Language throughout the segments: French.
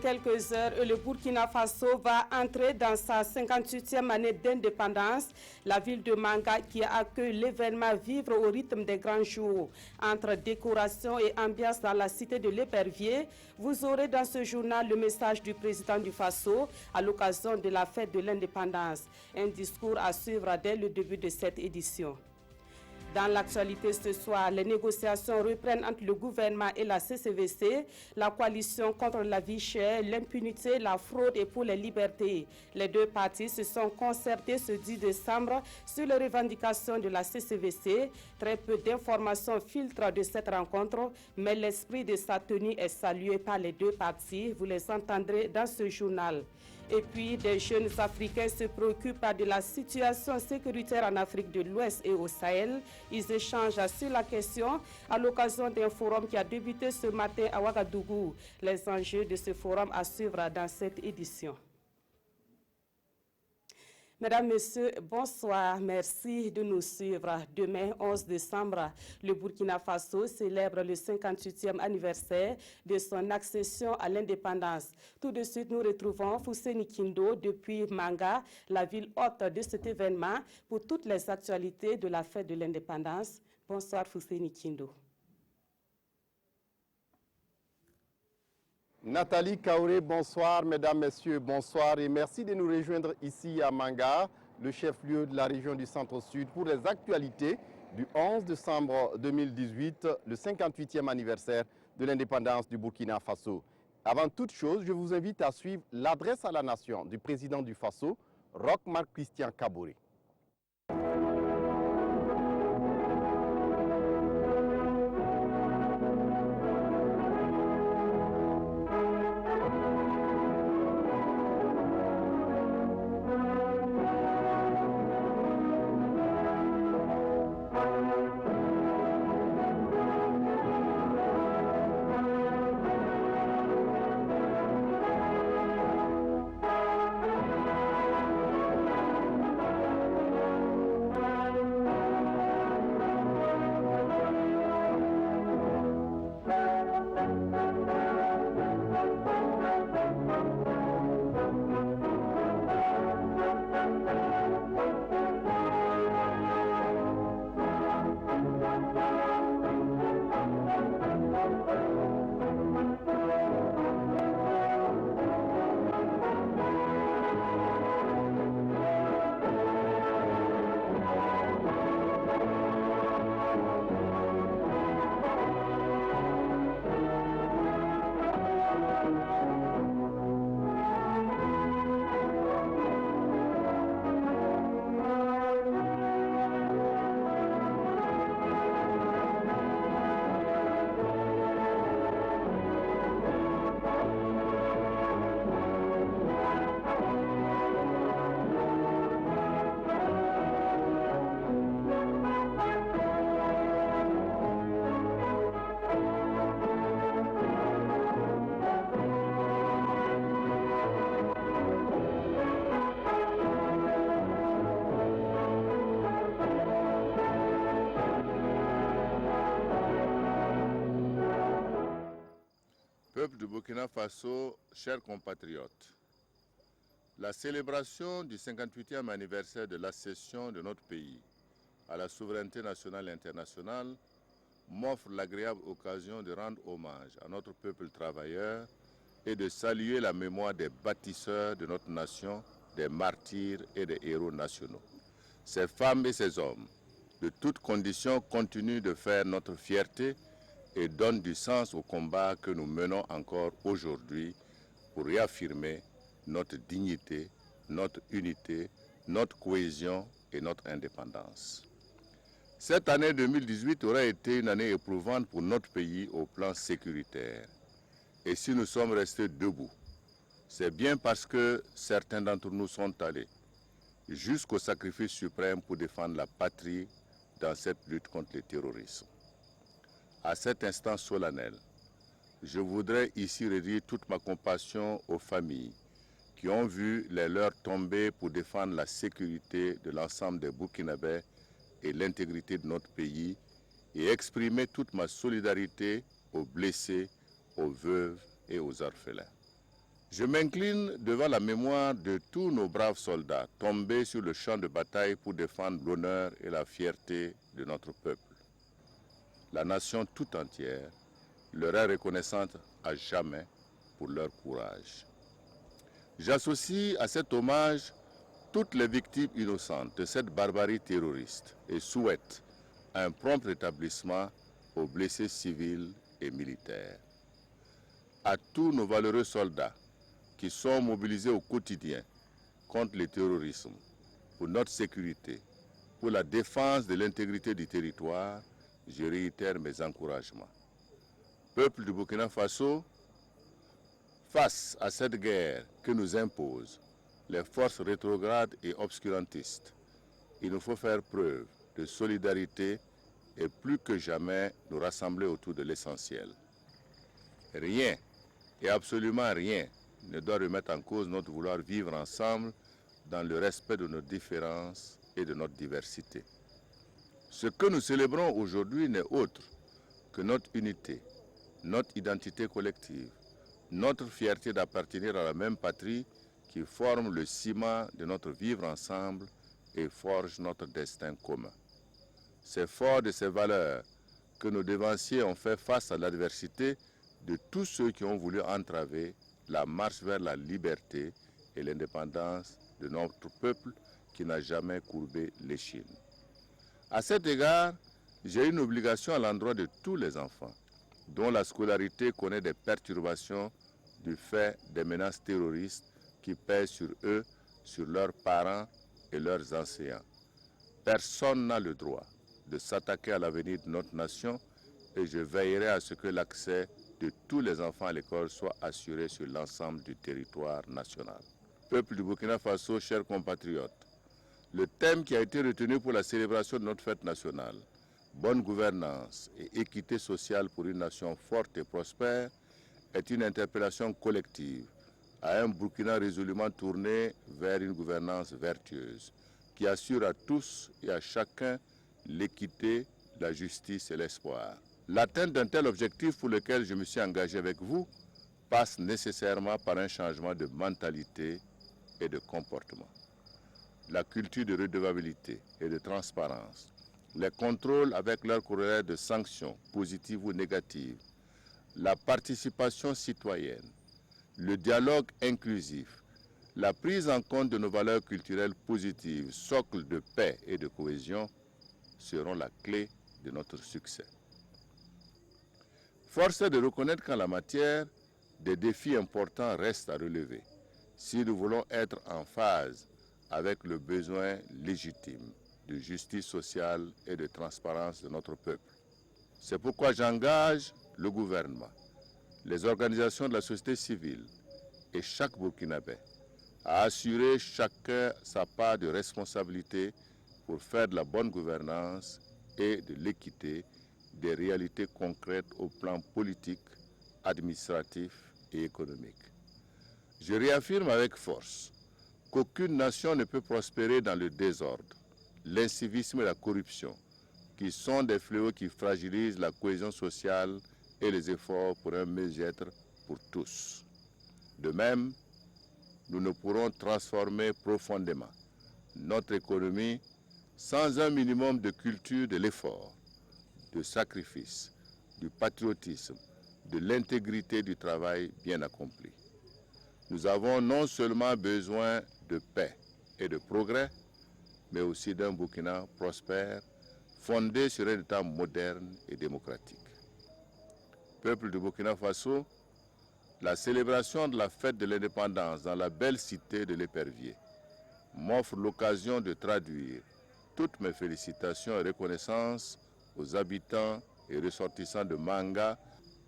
quelques heures, le Burkina Faso va entrer dans sa 58e année d'indépendance. La ville de Manga qui accueille l'événement Vivre au rythme des grands jours. Entre décoration et ambiance dans la cité de l'Épervier, vous aurez dans ce journal le message du président du Faso à l'occasion de la fête de l'indépendance. Un discours à suivre dès le début de cette édition. Dans l'actualité ce soir, les négociations reprennent entre le gouvernement et la CCVC, la coalition contre la vie chère, l'impunité, la fraude et pour les libertés. Les deux parties se sont concertées ce 10 décembre sur les revendications de la CCVC. Très peu d'informations filtrent de cette rencontre, mais l'esprit de sa tenue est salué par les deux parties. Vous les entendrez dans ce journal. Et puis, des jeunes Africains se préoccupent de la situation sécuritaire en Afrique de l'Ouest et au Sahel. Ils échangent sur la question à l'occasion d'un forum qui a débuté ce matin à Ouagadougou. Les enjeux de ce forum à suivre dans cette édition. Mesdames, Messieurs, bonsoir. Merci de nous suivre. Demain, 11 décembre, le Burkina Faso célèbre le 58e anniversaire de son accession à l'indépendance. Tout de suite, nous retrouvons Fousseni Kindo depuis Manga, la ville hôte de cet événement, pour toutes les actualités de la fête de l'indépendance. Bonsoir, Fousseni Kindo. Nathalie Kaouré, bonsoir, mesdames, messieurs, bonsoir et merci de nous rejoindre ici à Manga, le chef-lieu de la région du Centre-Sud, pour les actualités du 11 décembre 2018, le 58e anniversaire de l'indépendance du Burkina Faso. Avant toute chose, je vous invite à suivre l'adresse à la nation du président du Faso, Roch Marc Christian Kaboré. Peuple du Burkina Faso, chers compatriotes, la célébration du 58e anniversaire de l'accession de notre pays à la souveraineté nationale et internationale m'offre l'agréable occasion de rendre hommage à notre peuple travailleur et de saluer la mémoire des bâtisseurs de notre nation, des martyrs et des héros nationaux. Ces femmes et ces hommes, de toutes conditions, continuent de faire notre fierté et donnent du sens au combat que nous menons encore aujourd'hui pour réaffirmer notre dignité, notre unité, notre cohésion et notre indépendance. Cette année 2018 aura été une année éprouvante pour notre pays au plan sécuritaire. Et si nous sommes restés debout, c'est bien parce que certains d'entre nous sont allés jusqu'au sacrifice suprême pour défendre la patrie dans cette lutte contre le terrorisme. À cet instant solennel, je voudrais ici redire toute ma compassion aux familles qui ont vu les leurs tomber pour défendre la sécurité de l'ensemble des Burkinabés et l'intégrité de notre pays et exprimer toute ma solidarité aux blessés, aux veuves et aux orphelins. Je m'incline devant la mémoire de tous nos braves soldats tombés sur le champ de bataille pour défendre l'honneur et la fierté de notre peuple. La nation tout entière leur est reconnaissante à jamais pour leur courage. J'associe à cet hommage toutes les victimes innocentes de cette barbarie terroriste et souhaite un prompt rétablissement aux blessés civils et militaires. À tous nos valeureux soldats qui sont mobilisés au quotidien contre le terrorisme, pour notre sécurité, pour la défense de l'intégrité du territoire, je réitère mes encouragements. Peuple du Burkina Faso, face à cette guerre que nous imposent les forces rétrogrades et obscurantistes, il nous faut faire preuve de solidarité et plus que jamais nous rassembler autour de l'essentiel. Rien, et absolument rien, ne doit remettre en cause notre vouloir vivre ensemble dans le respect de nos différences et de notre diversité. Ce que nous célébrons aujourd'hui n'est autre que notre unité, notre identité collective, notre fierté d'appartenir à la même patrie qui forme le ciment de notre vivre ensemble et forge notre destin commun. C'est fort de ces valeurs que nos devanciers ont fait face à l'adversité de tous ceux qui ont voulu entraver la marche vers la liberté et l'indépendance de notre peuple qui n'a jamais courbé l'échine. À cet égard, j'ai une obligation à l'endroit de tous les enfants, dont la scolarité connaît des perturbations du fait des menaces terroristes qui pèsent sur eux, sur leurs parents et leurs enseignants. Personne n'a le droit de s'attaquer à l'avenir de notre nation et je veillerai à ce que l'accès de tous les enfants à l'école soit assuré sur l'ensemble du territoire national. Peuple du Burkina Faso, chers compatriotes, le thème qui a été retenu pour la célébration de notre fête nationale, bonne gouvernance et équité sociale pour une nation forte et prospère, est une interpellation collective à un Burkina résolument tourné vers une gouvernance vertueuse qui assure à tous et à chacun l'équité, la justice et l'espoir. L'atteinte d'un tel objectif pour lequel je me suis engagé avec vous passe nécessairement par un changement de mentalité et de comportement. La culture de redevabilité et de transparence, les contrôles avec leur corollaire de sanctions positives ou négatives, la participation citoyenne, le dialogue inclusif, la prise en compte de nos valeurs culturelles positives, socle de paix et de cohésion, seront la clé de notre succès. Force est de reconnaître qu'en la matière, des défis importants restent à relever si nous voulons être en phase avec le besoin légitime de justice sociale et de transparence de notre peuple. C'est pourquoi j'engage le gouvernement, les organisations de la société civile et chaque Burkinabé à assurer chacun sa part de responsabilité pour faire de la bonne gouvernance et de l'équité des réalités concrètes au plan politique, administratif et économique. Je réaffirme avec force qu'aucune nation ne peut prospérer dans le désordre, l'incivisme et la corruption, qui sont des fléaux qui fragilisent la cohésion sociale et les efforts pour un mieux-être pour tous. De même, nous ne pourrons transformer profondément notre économie sans un minimum de culture de l'effort, de sacrifice, du patriotisme, de l'intégrité du travail bien accompli. Nous avons non seulement besoin de paix et de progrès, mais aussi d'un Burkina prospère, fondé sur un État moderne et démocratique. Peuple du Burkina Faso, la célébration de la fête de l'indépendance dans la belle cité de l'Épervier m'offre l'occasion de traduire toutes mes félicitations et reconnaissances aux habitants et ressortissants de Manga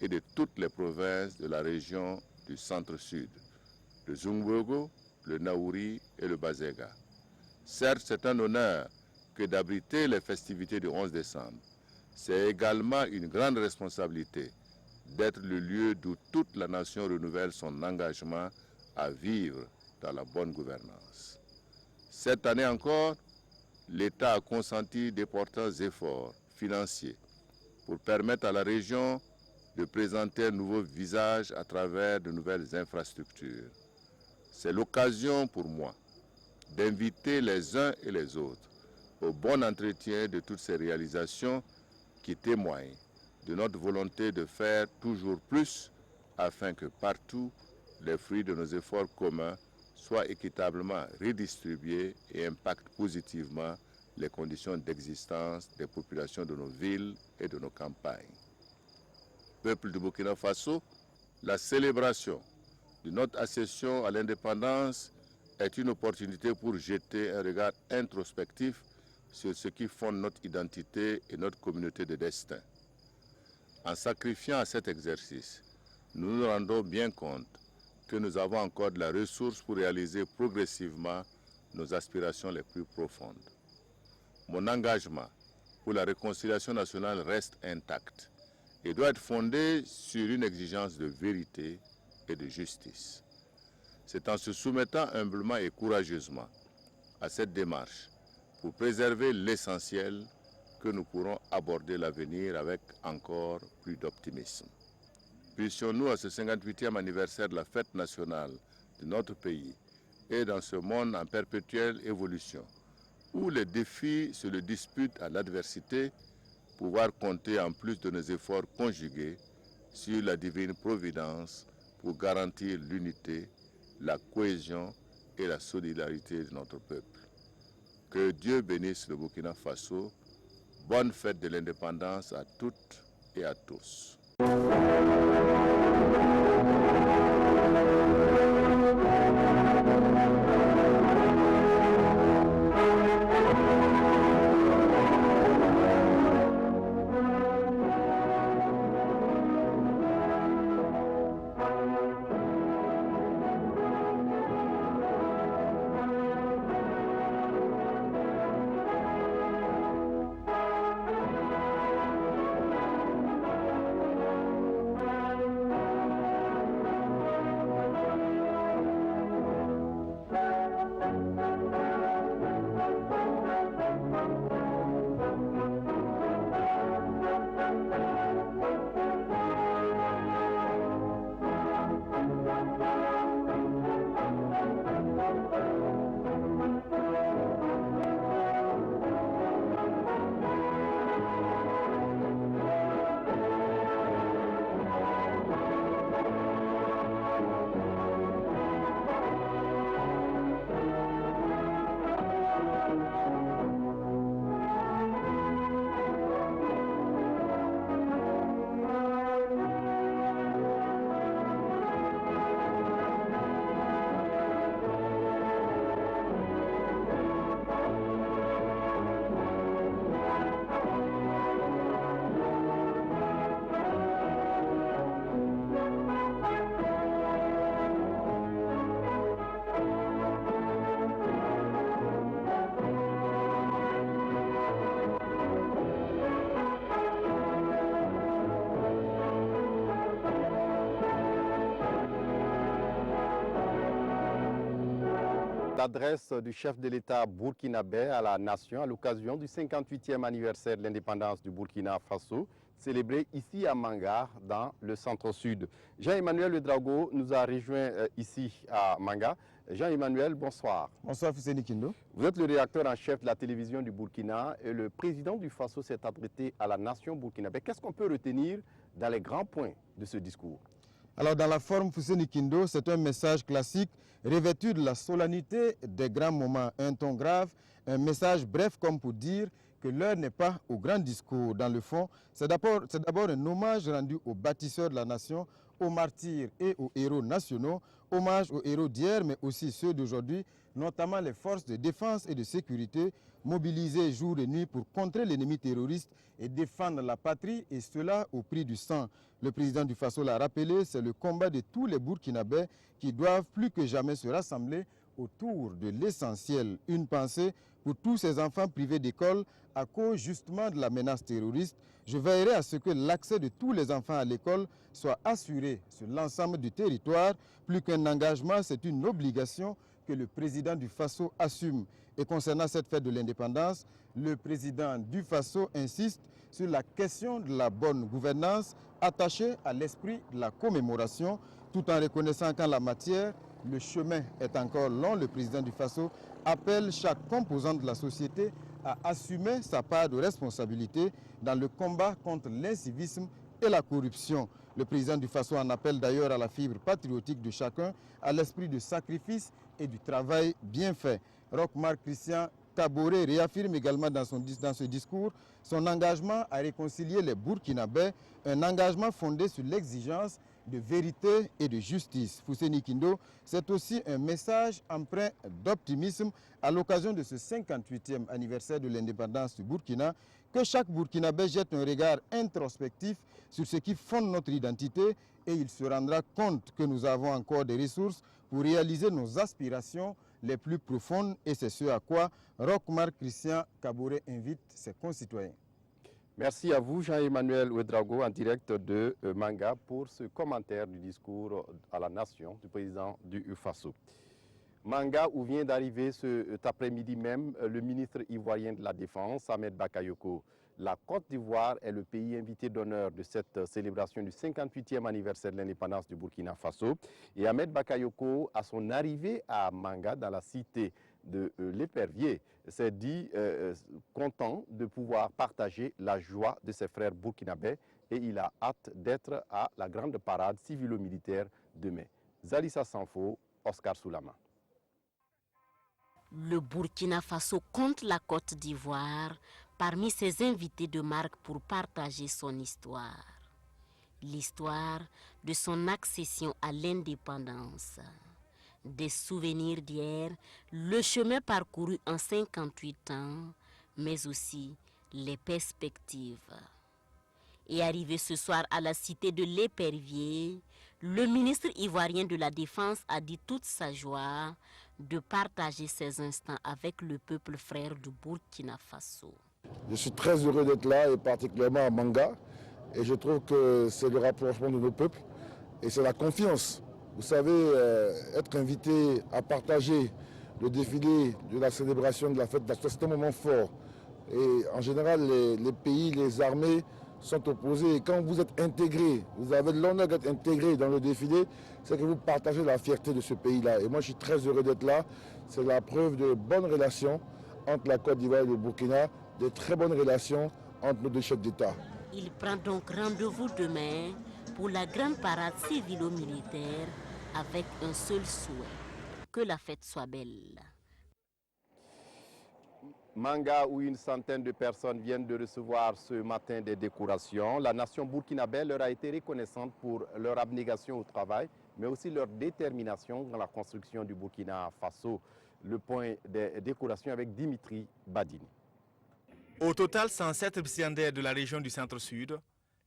et de toutes les provinces de la région du centre-sud, le Zumbogo, le Naouri et le Bazega. Certes, c'est un honneur que d'abriter les festivités du 11 décembre. C'est également une grande responsabilité d'être le lieu d'où toute la nation renouvelle son engagement à vivre dans la bonne gouvernance. Cette année encore, l'État a consenti d'importants efforts financiers pour permettre à la région de présenter un nouveau visage à travers de nouvelles infrastructures. C'est l'occasion pour moi d'inviter les uns et les autres au bon entretien de toutes ces réalisations qui témoignent de notre volonté de faire toujours plus afin que partout les fruits de nos efforts communs soient équitablement redistribués et impactent positivement les conditions d'existence des populations de nos villes et de nos campagnes. Peuple du Burkina Faso, la célébration de notre accession à l'indépendance est une opportunité pour jeter un regard introspectif sur ce qui fonde notre identité et notre communauté de destin. En sacrifiant à cet exercice, nous nous rendons bien compte que nous avons encore de la ressource pour réaliser progressivement nos aspirations les plus profondes. Mon engagement pour la réconciliation nationale reste intact et doit être fondé sur une exigence de vérité et de justice. C'est en se soumettant humblement et courageusement à cette démarche pour préserver l'essentiel que nous pourrons aborder l'avenir avec encore plus d'optimisme. Puissions-nous à ce 58e anniversaire de la fête nationale de notre pays et dans ce monde en perpétuelle évolution, où les défis se le disputent à l'adversité, pouvoir compter en plus de nos efforts conjugués sur la divine providence pour garantir l'unité, la cohésion et la solidarité de notre peuple. Que Dieu bénisse le Burkina Faso. Bonne fête de l'indépendance à toutes et à tous. L'adresse du chef de l'État burkinabé à la nation à l'occasion du 58e anniversaire de l'indépendance du Burkina Faso, célébré ici à Manga, dans le centre-sud. Jean-Emmanuel Ouédraogo nous a rejoint ici à Manga. Jean-Emmanuel, bonsoir. Bonsoir Fousseni Kindo. Vous êtes le rédacteur en chef de la télévision du Burkina et le président du Faso s'est adressé à la nation burkinabé. Qu'est-ce qu'on peut retenir dans les grands points de ce discours? Alors dans la forme Fousseni Kindo, c'est un message classique revêtu de la solennité des grands moments, un ton grave, un message bref comme pour dire que l'heure n'est pas au grand discours. Dans le fond, c'est d'abord un hommage rendu aux bâtisseurs de la nation, aux martyrs et aux héros nationaux, hommage aux héros d'hier mais aussi ceux d'aujourd'hui, notamment les forces de défense et de sécurité mobilisées jour et nuit pour contrer l'ennemi terroriste et défendre la patrie, et cela au prix du sang. Le président du Faso l'a rappelé, c'est le combat de tous les Burkinabés qui doivent plus que jamais se rassembler autour de l'essentiel. Une pensée pour tous ces enfants privés d'école à cause justement de la menace terroriste. Je veillerai à ce que l'accès de tous les enfants à l'école soit assuré sur l'ensemble du territoire. Plus qu'un engagement, c'est une obligation que le président du Faso assume. Et concernant cette fête de l'indépendance, le président du Faso insiste sur la question de la bonne gouvernance attachée à l'esprit de la commémoration, tout en reconnaissant qu'en la matière, le chemin est encore long. Le président du Faso appelle chaque composant de la société à assumer sa part de responsabilité dans le combat contre l'incivisme et la corruption. Le président du Faso en appelle d'ailleurs à la fibre patriotique de chacun, à l'esprit de sacrifice et du travail bien fait. Roch-Marc Christian Kaboré réaffirme également dans ce discours son engagement à réconcilier les Burkinabés, un engagement fondé sur l'exigence de vérité et de justice. Fousseni Kindo, c'est aussi un message empreint d'optimisme à l'occasion de ce 58e anniversaire de l'indépendance du Burkina, que chaque Burkinabé jette un regard introspectif sur ce qui fonde notre identité et il se rendra compte que nous avons encore des ressources pour réaliser nos aspirations les plus profondes et c'est ce à quoi Roch-Marc Christian Kaboré invite ses concitoyens. Merci à vous, Jean-Emmanuel Ouedraogo, en direct de Manga, pour ce commentaire du discours à la nation du président du Faso. Manga, où vient d'arriver cet après-midi même le ministre ivoirien de la Défense, Ahmed Bakayoko. La Côte d'Ivoire est le pays invité d'honneur de cette célébration du 58e anniversaire de l'indépendance du Burkina Faso. Et Ahmed Bakayoko, à son arrivée à Manga, dans la cité de l'Épervier, s'est dit content de pouvoir partager la joie de ses frères burkinabés et il a hâte d'être à la grande parade civilo-militaire demain. Zalissa Sanfo, Oscar Soulama. Le Burkina Faso compte la Côte d'Ivoire parmi ses invités de marque pour partager son histoire. L'histoire de son accession à l'indépendance. Des souvenirs d'hier, le chemin parcouru en 58 ans, mais aussi les perspectives. Et arrivé ce soir à la cité de l'Épervier, le ministre ivoirien de la Défense a dit toute sa joie de partager ces instants avec le peuple frère du Burkina Faso. Je suis très heureux d'être là et particulièrement à Manga. Et je trouve que c'est le rapprochement de nos peuples et c'est la confiance. Vous savez, être invité à partager le défilé de la célébration de la fête, c'est un moment fort. Et en général, les pays, les armées sont opposés. Et quand vous êtes intégré, vous avez l'honneur d'être intégré dans le défilé, c'est que vous partagez la fierté de ce pays-là. Et moi, je suis très heureux d'être là. C'est la preuve de bonnes relations entre la Côte d'Ivoire et le Burkina, de très bonnes relations entre nos deux chefs d'État. Il prend donc rendez-vous demain pour la grande parade civilo-militaire avec un seul souhait, que la fête soit belle. Manga, où une centaine de personnes viennent de recevoir ce matin des décorations. La nation burkinabé leur a été reconnaissante pour leur abnégation au travail, mais aussi leur détermination dans la construction du Burkina Faso. Le point des décorations avec Dimitri Badini. Au total, 107 récipiendaires de la région du Centre-Sud,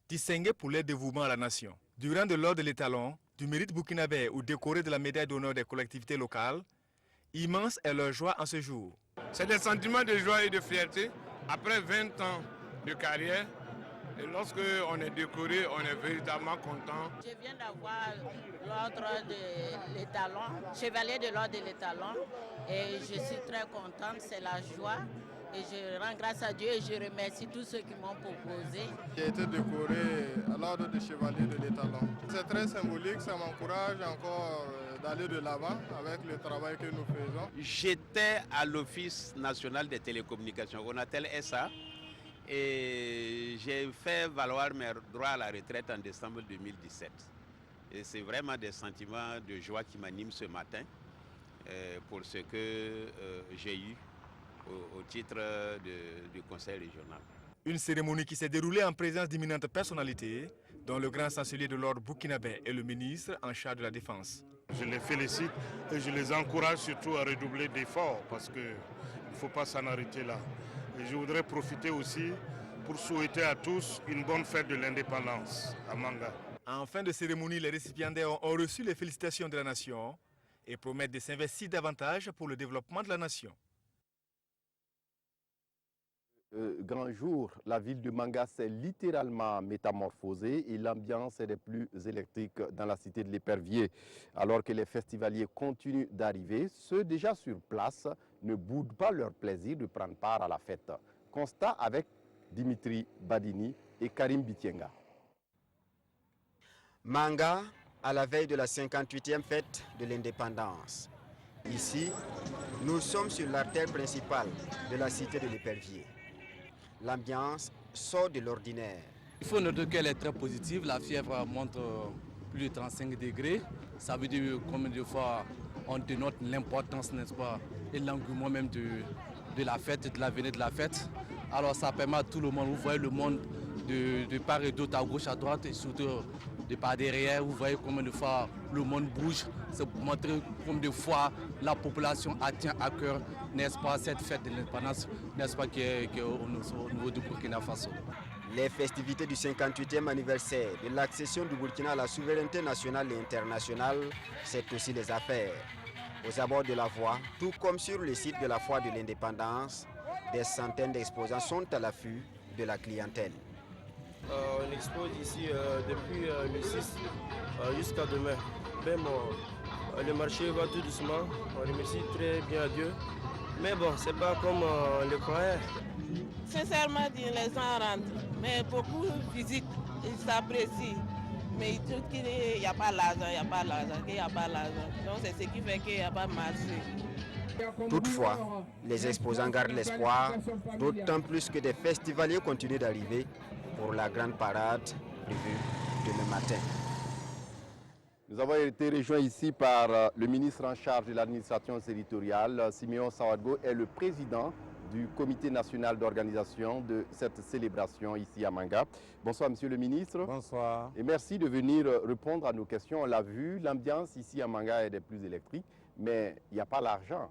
distingués pour leur dévouement à la nation. Durant de l'ordre de l'étalon, du mérite burkinabé ou décorés de la médaille d'honneur des collectivités locales, immense est leur joie en ce jour. C'est des sentiments de joie et de fierté. Après 20 ans de carrière, et lorsque on est décoré, on est véritablement content. Je viens d'avoir l'ordre de l'étalon, chevalier de l'ordre de l'étalon, et je suis très contente, c'est la joie. Et je rends grâce à Dieu et je remercie tous ceux qui m'ont proposé. J'ai été décoré à l'ordre de chevalier de l'étalon. C'est très symbolique, ça m'encourage encore d'aller de l'avant avec le travail que nous faisons. J'étais à l'Office national des télécommunications, Onatel SA, et j'ai fait valoir mes droits à la retraite en décembre 2017. Et c'est vraiment des sentiments de joie qui m'animent ce matin pour ce que j'ai eu au titre du conseil régional. Une cérémonie qui s'est déroulée en présence d'imminentes personnalités, dont le grand chancelier de l'ordre burkinabé et le ministre en charge de la Défense. Je les félicite et je les encourage surtout à redoubler d'efforts parce qu'il ne faut pas s'en arrêter là. Et je voudrais profiter aussi pour souhaiter à tous une bonne fête de l'indépendance à Manga. En fin de cérémonie, les récipiendaires ont reçu les félicitations de la nation et promettent de s'investir davantage pour le développement de la nation. Grand jour, la ville de Manga s'est littéralement métamorphosée et l'ambiance est des plus électriques dans la cité de l'Épervier. Alors que les festivaliers continuent d'arriver, ceux déjà sur place ne boudent pas leur plaisir de prendre part à la fête. Constat avec Dimitri Badini et Karim Bitienga. Manga, à la veille de la 58e fête de l'indépendance. Ici, nous sommes sur l'artère principale de la cité de l'Épervier. L'ambiance sort de l'ordinaire. Il faut noter qu'elle est très positive. La fièvre monte plus de 35 degrés. Ça veut dire combien de fois on dénote l'importance, n'est-ce pas, et l'engouement même de la fête, de la venue de la fête. Alors ça permet à tout le monde, vous voyez le monde de part et d'autre, à gauche, à droite, et surtout de par derrière, vous voyez combien de fois le monde bouge. C'est pour montrer combien de fois la population tient à cœur, n'est-ce pas, cette fête de l'indépendance, n'est-ce pas, qui est au niveau du Burkina Faso. Les festivités du 58e anniversaire de l'accession du Burkina à la souveraineté nationale et internationale, c'est aussi les affaires. Aux abords de la voie, tout comme sur le site de la foire de l'indépendance, des centaines d'exposants sont à l'affût de la clientèle. On expose ici depuis le 6 jusqu'à demain. Mais bon, le marché va tout doucement, on remercie très bien Dieu. Mais bon, c'est pas comme on le croyait. Sincèrement, les gens rentrent, mais beaucoup visitent, ils s'apprécient. Mais ils trouvent qu'il n'y a pas l'argent, il n'y a pas l'argent, qu'il n'y a pas l'argent. Donc c'est ce qui fait qu'il n'y a pas de marché. Toutefois, les exposants gardent l'espoir, d'autant plus que des festivaliers continuent d'arriver pour la grande parade prévue demain matin. Nous avons été rejoints ici par le ministre en charge de l'administration territoriale, Siméon Sawadgo, est le président du comité national d'organisation de cette célébration ici à Manga. Bonsoir Monsieur le ministre. Bonsoir. Et merci de venir répondre à nos questions. On l'a vu, l'ambiance ici à Manga est des plus électriques, mais il n'y a pas l'argent.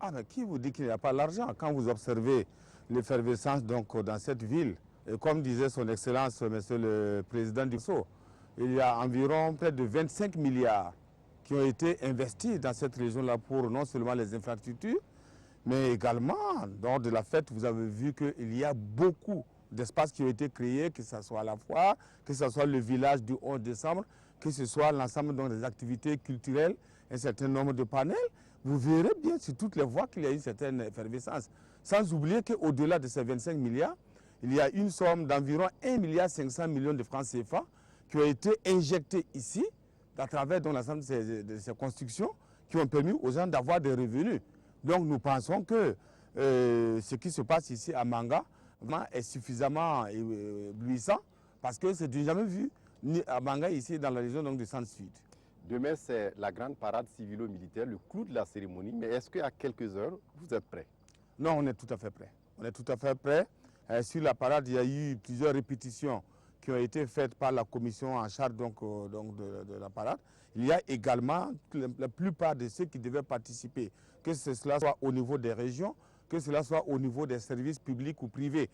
Ah, mais qui vous dit qu'il n'y a pas l'argent? Quand vous observez l'effervescence dans cette ville, et comme disait son Excellence, Monsieur le Président du Sceau, il y a environ près de 25 milliards qui ont été investis dans cette région-là pour non seulement les infrastructures, mais également, lors de la fête, vous avez vu qu'il y a beaucoup d'espaces qui ont été créés, que ce soit la foire, que ce soit le village du 11 décembre, que ce soit l'ensemble des activités culturelles, un certain nombre de panels. Vous verrez bien sur toutes les voies qu'il y a une certaine effervescence. Sans oublier qu'au-delà de ces 25 milliards, il y a une somme d'environ 1,5 milliard de francs CFA qui ont été injectés ici, à travers l'ensemble de ces constructions, qui ont permis aux gens d'avoir des revenus. Donc nous pensons que ce qui se passe ici à Manga est suffisamment éblouissant, parce que c'est du jamais vu à Manga, ici dans la région du centre-sud. Demain, c'est la grande parade civilo-militaire, le clou de la cérémonie. Mais est-ce qu'à quelques heures, vous êtes prêts? Non, on est tout à fait prêts. On est tout à fait prêts. Sur la parade, il y a eu plusieurs répétitions qui ont été faites par la commission en charge de la parade. Il y a également la plupart de ceux qui devaient participer, que cela soit au niveau des régions, que cela soit au niveau des services publics ou privés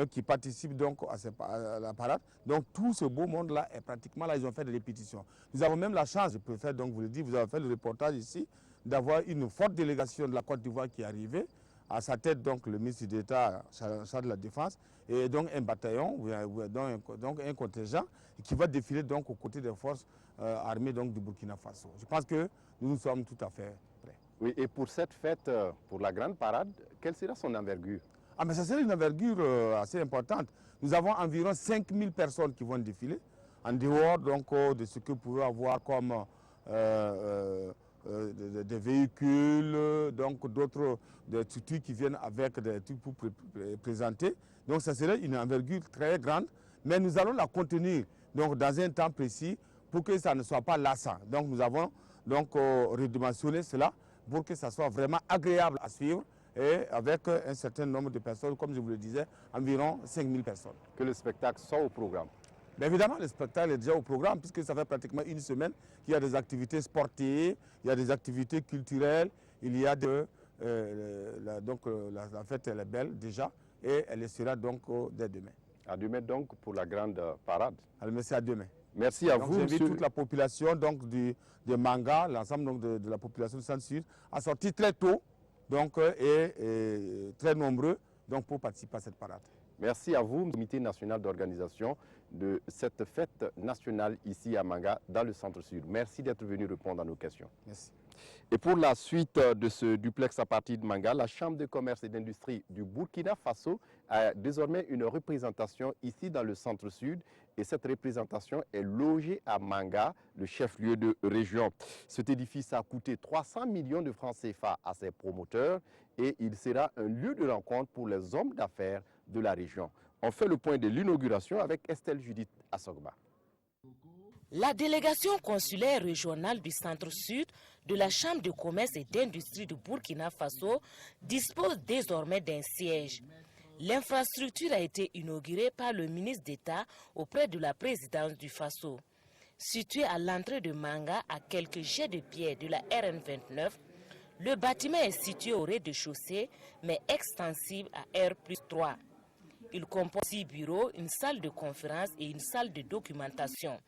qui participent donc à la parade. Donc tout ce beau monde-là est pratiquement là, ils ont fait des répétitions. Nous avons même la chance, je préfère donc vous le dire, vous avez fait le reportage ici, d'avoir une forte délégation de la Côte d'Ivoire qui est arrivée, à sa tête donc le ministre d'État chargé de la Défense, et donc un bataillon, donc un contingent qui va défiler donc aux côtés des forces armées donc du Burkina Faso. Je pense que nous sommes tout à fait prêts. Oui, et pour cette fête, pour la grande parade, quelle sera son envergure? Ah, mais ça sera une envergure assez importante. Nous avons environ 5000 personnes qui vont défiler, en dehors donc de ce que vous pouvez avoir comme des véhicules, donc d'autres structures qui viennent avec des trucs pour présenter. Donc ça serait une envergure très grande, mais nous allons la contenir donc, dans un temps précis pour que ça ne soit pas lassant. Donc nous avons donc redimensionné cela pour que ça soit vraiment agréable à suivre et avec un certain nombre de personnes, comme je vous le disais, environ 5000 personnes. Que le spectacle soit au programme? Mais évidemment, le spectacle est déjà au programme puisque ça fait pratiquement une semaine qu'il y a des activités sportives, il y a des activités culturelles, il y a la fête elle est belle déjà et elle sera donc dès demain. À demain donc pour la grande parade. Alors, merci, à demain. Merci à vous, j'invite toute la population donc, de Manga, l'ensemble de la population du centre-sud, à sortir très tôt donc, et très nombreux donc pour participer à cette parade. Merci à vous, Comité national d'organisation de cette fête nationale ici à Manga, dans le centre-sud. Merci d'être venu répondre à nos questions. Merci. Et pour la suite de ce duplex à partir de Manga, la Chambre de commerce et d'industrie du Burkina Faso a désormais une représentation ici dans le centre-sud. Et cette représentation est logée à Manga, le chef-lieu de région. Cet édifice a coûté 300 millions de francs CFA à ses promoteurs et il sera un lieu de rencontre pour les hommes d'affaires de la région. On fait le point de l'inauguration avec Estelle Judith Assogba. La délégation consulaire régionale du Centre-Sud de la Chambre de commerce et d'industrie de Burkina Faso dispose désormais d'un siège. L'infrastructure a été inaugurée par le ministre d'État auprès de la présidence du Faso. Situé à l'entrée de Manga, à quelques jets de pierre de la RN29, le bâtiment est situé au rez-de-chaussée, mais extensible à R+3. Il compose 6 bureaux, une salle de conférence et une salle de documentation.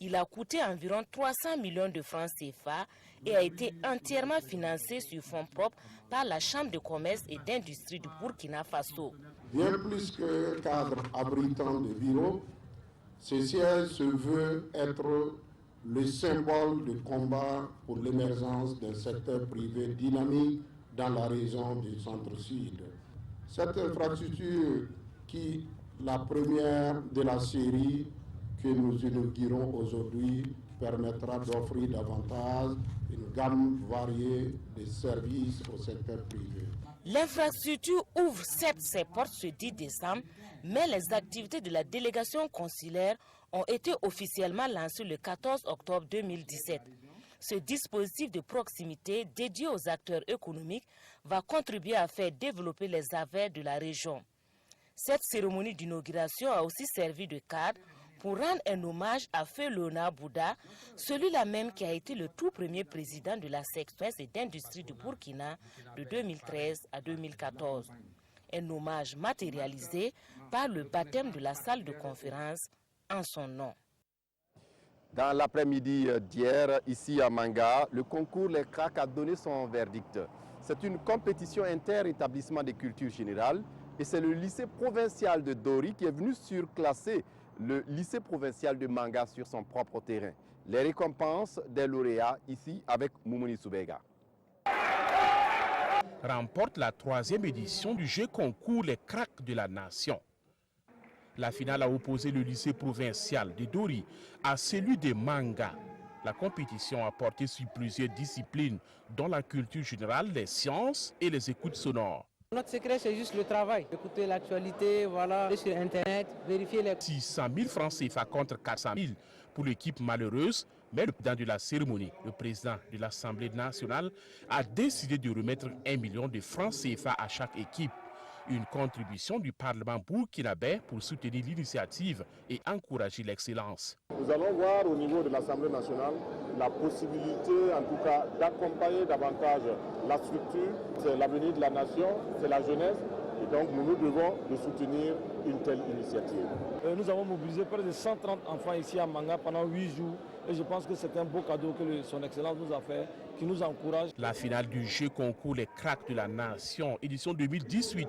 Il a coûté environ 300 millions de francs CFA et a été entièrement financé sur fonds propres par la Chambre de commerce et d'industrie du Burkina Faso. Bien plus que cadre abritant de bureaux, ce siège se veut être le symbole de combat pour l'émergence d'un secteur privé dynamique dans la région du Centre-Sud. Cette infrastructure, qui est la première de la série que nous inaugurons aujourd'hui, permettra d'offrir davantage une gamme variée de services au secteur privé. L'infrastructure ouvre certes ses portes ce 10 décembre, mais les activités de la délégation consulaire ont été officiellement lancées le 14 octobre 2017. Ce dispositif de proximité dédié aux acteurs économiques va contribuer à faire développer les affaires de la région. Cette cérémonie d'inauguration a aussi servi de cadre pour rendre un hommage à Feu Léonard Bouddha, celui-là même qui a été le tout premier président de la section et d'industrie du Burkina de 2013 à 2014. Un hommage matérialisé par le baptême de la salle de conférence en son nom. Dans l'après-midi d'hier, ici à Manga, le concours Les Cracks a donné son verdict. C'est une compétition inter-établissement des cultures générales et c'est le lycée provincial de Dori qui est venu surclasser le lycée provincial de Manga sur son propre terrain. Les récompenses des lauréats ici avec Moumouni Soubega. Remporte la 3e édition du jeu concours Les Cracks de la Nation. La finale a opposé le lycée provincial de Dori à celui de Manga. La compétition a porté sur plusieurs disciplines, dont la culture générale, les sciences et les écoutes sonores. Notre secret, c'est juste le travail. Écouter l'actualité, voilà, sur Internet, vérifier les... 600 000 francs CFA contre 400 000 pour l'équipe malheureuse, mais le président de la cérémonie, le président de l'Assemblée nationale, a décidé de remettre 1 million de francs CFA à chaque équipe. Une contribution du Parlement burkinabé pour soutenir l'initiative et encourager l'excellence. Nous allons voir au niveau de l'Assemblée nationale la possibilité, en tout cas, d'accompagner davantage la structure. C'est l'avenir de la nation, c'est la jeunesse. Et donc, nous devons de soutenir une telle initiative. Nous avons mobilisé près de 130 enfants ici à Manga pendant 8 jours. Et je pense que c'est un beau cadeau que son Excellence nous a fait, qui nous encourage. La finale du jeu concours Les Cracks de la Nation, édition 2018,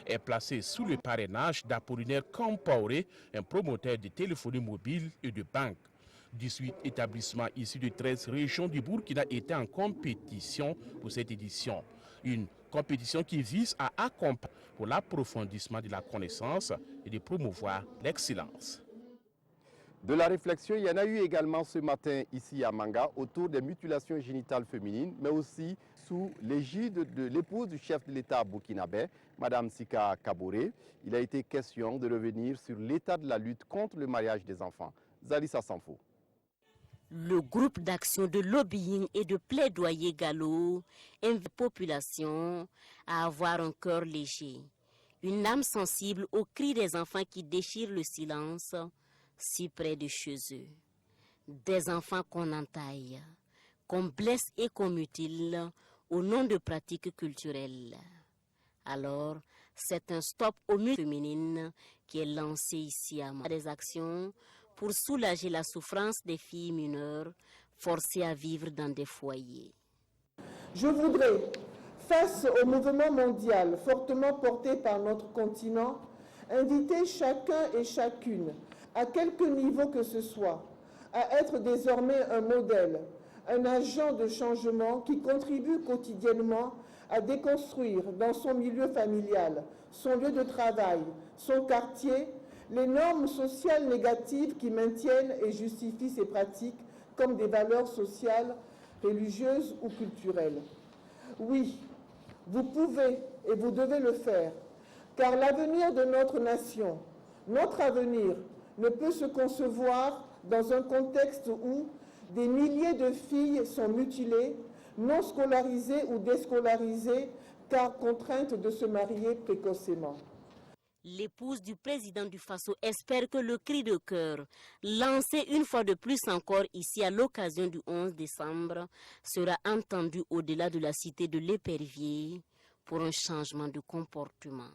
est placée sous le parrainage d'Apollinaire Compaoré, un promoteur de téléphonie mobile et de banque. 18 établissements issus de 13 régions du Burkina étaient en compétition pour cette édition. Une compétition qui vise à accompagner pour l'approfondissement de la connaissance et de promouvoir l'excellence. De la réflexion, il y en a eu également ce matin ici à Manga autour des mutilations génitales féminines, mais aussi sous l'égide de l'épouse du chef de l'État burkinabé, Mme Sika Kaboré. Il a été question de revenir sur l'état de la lutte contre le mariage des enfants. Zalissa Sanfo. Le groupe d'action de lobbying et de plaidoyer Gallo invite la population à avoir un cœur léger, une âme sensible aux cris des enfants qui déchirent le silence si près de chez eux. Des enfants qu'on entaille, qu'on blesse et qu'on mutile au nom de pratiques culturelles. Alors, c'est un stop aux mutilations féminines qui est lancé ici à Manga. Des actions pour soulager la souffrance des filles mineures forcées à vivre dans des foyers. Je voudrais Face au mouvement mondial fortement porté par notre continent, inviter chacun et chacune, à quelque niveau que ce soit, à être désormais un modèle, un agent de changement qui contribue quotidiennement à déconstruire dans son milieu familial, son lieu de travail, son quartier, les normes sociales négatives qui maintiennent et justifient ces pratiques comme des valeurs sociales, religieuses ou culturelles. Oui, vous pouvez et vous devez le faire, car l'avenir de notre nation, notre avenir, ne peut se concevoir dans un contexte où des milliers de filles sont mutilées, non scolarisées ou déscolarisées, car contraintes de se marier précocement. L'épouse du président du Faso espère que le cri de cœur, lancé une fois de plus encore ici à l'occasion du 11 décembre, sera entendu au-delà de la cité de l'Épervier pour un changement de comportement.